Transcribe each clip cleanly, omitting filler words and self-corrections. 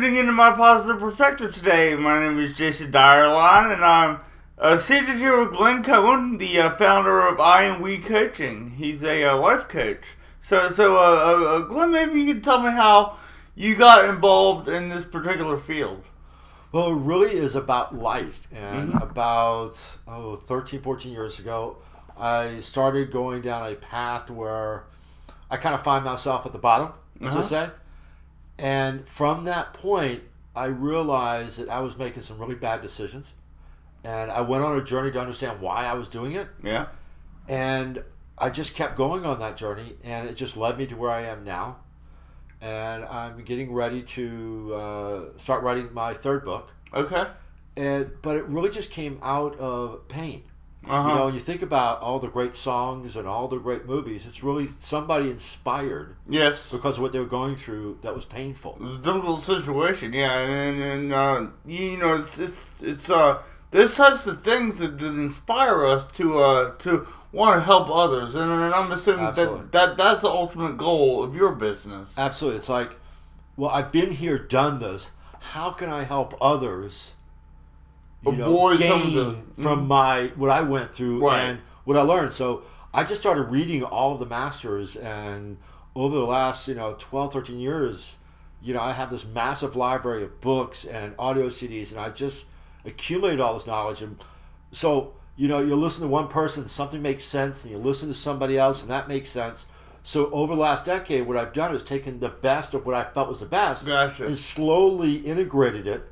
tuning into my positive perspective today. My name is Jason Dyerline, and I'm seated here with Glenn Cohen, the founder of I and We Coaching. He's a life coach. So, Glenn, maybe you can tell me how you got involved in this particular field. Well, it really is about life. And about 13, 14 years ago, I started going down a path where I kind of find myself at the bottom, as I say. And from that point, I realized that I was making some really bad decisions. And I went on a journey to understand why I was doing it. Yeah. And I just kept going on that journey, and it just led me to where I am now. And I'm getting ready to start writing my third book. Okay. But it really just came out of pain. You know, when you think about all the great songs and all the great movies, it's really somebody inspired. Yes. Because of what they were going through that was painful. It was a difficult situation, yeah, and you know, it's there's types of things that inspire us to want to help others, and I'm assuming that's the ultimate goal of your business. Absolutely, it's like, well, I've been here, done this. How can I help others? Avoid gain from what I went through and what I learned. So I just started reading all of the masters, and over the last 12, 13 years, I have this massive library of books and audio CDs, and I just accumulated all this knowledge. And so you listen to one person, something makes sense, and you listen to somebody else, and that makes sense. So over the last decade, what I've done is taken the best of what I felt was the best and slowly integrated it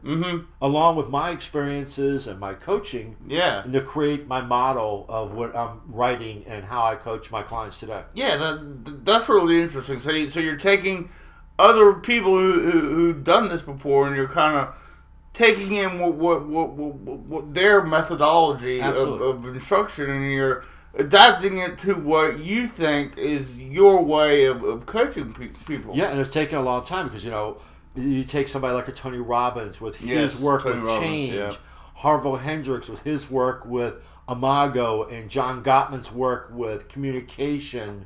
along with my experiences and my coaching and to create my model of what I'm writing and how I coach my clients today. Yeah, that's really interesting. So you're taking other people who've done this before, and you're kind of taking in what their methodology of instruction, and you're adapting it to what you think is your way of coaching people. Yeah, and it's taken a long time because, you take somebody like a Tony Robbins with his work with change, Harvo Hendricks with his work with Imago, and John Gottman's work with communication,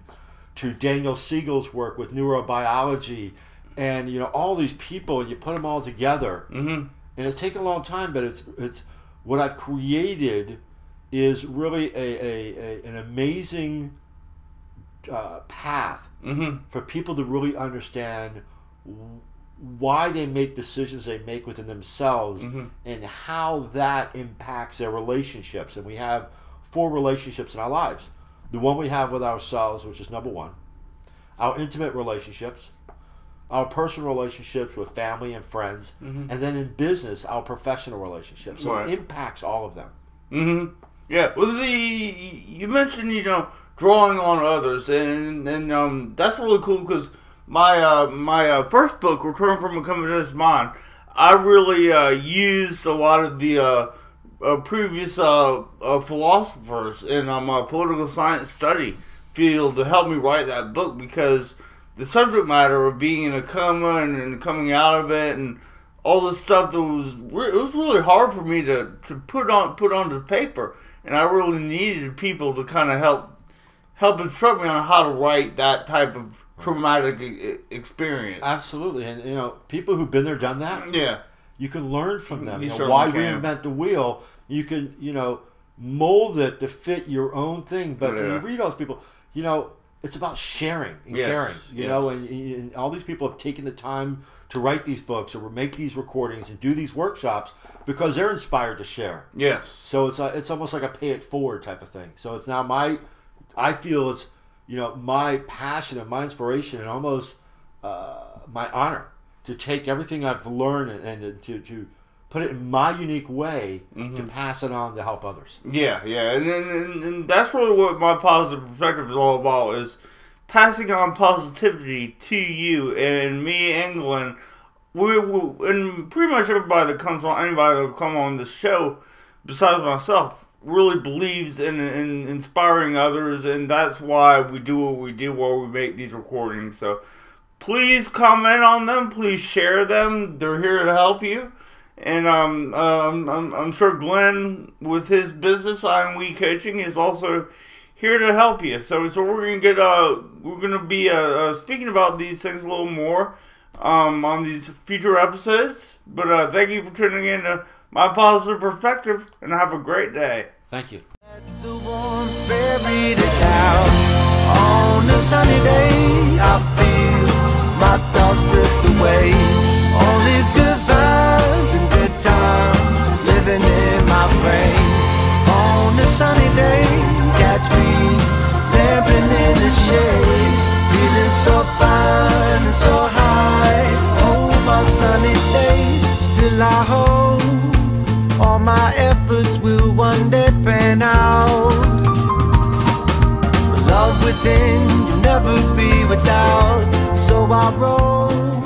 to Daniel Siegel's work with neurobiology, and, all these people, and you put them all together. And it's taken a long time, but it's what I've created is really an amazing path for people to really understand why they make decisions they make within themselves and how that impacts their relationships. And we have 4 relationships in our lives. The one we have with ourselves, which is number 1. Our intimate relationships. Our personal relationships with family and friends. And then in business, our professional relationships. So it impacts all of them. Yeah, well, you mentioned drawing on others, and that's really cool because my first book, Return from a Covetous Mind, I really used a lot of the previous philosophers in my political science study field to help me write that book, because the subject matter of being in a coma and coming out of it and all this stuff it was really hard for me to put onto paper. And I really needed people to kind of help instruct me on how to write that type of traumatic experience. Absolutely, and people who've been there, done that. Yeah, you can learn from them. Why reinvent the wheel? You can mold it to fit your own thing. But when you read all those people, it's about sharing and caring. And all these people have taken the time to write these books or make these recordings and do these workshops because they're inspired to share. Yes. So it's almost like a pay it forward type of thing. So it's now I feel it's my passion and my inspiration and almost my honor to take everything I've learned and to put it in my unique way to pass it on to help others. Yeah, and that's really what my positive perspective is all about, is passing on positivity to you and me and Glenn. And pretty much anybody that comes on this show, besides myself, really believes in inspiring others, and that's why we do what we do, while we make these recordings. So please comment on them, please share them. They're here to help you. And I'm sure Glenn, with his business, I and We Coaching, is also here to help you. So we're gonna be speaking about these things a little more. on these future episodes. But thank you for tuning in to My Positive Perspective, and have a great day. Thank you. The warmth buried it down. On a sunny day, I feel my thoughts drift away. Only good vibes and good times living in my brain. On a sunny day, catch me lamping in the shade, feeling so fine and so high. Oh, my sunny days, still I hope all my efforts will one day pan out. Love within, you'll never be without, so I roll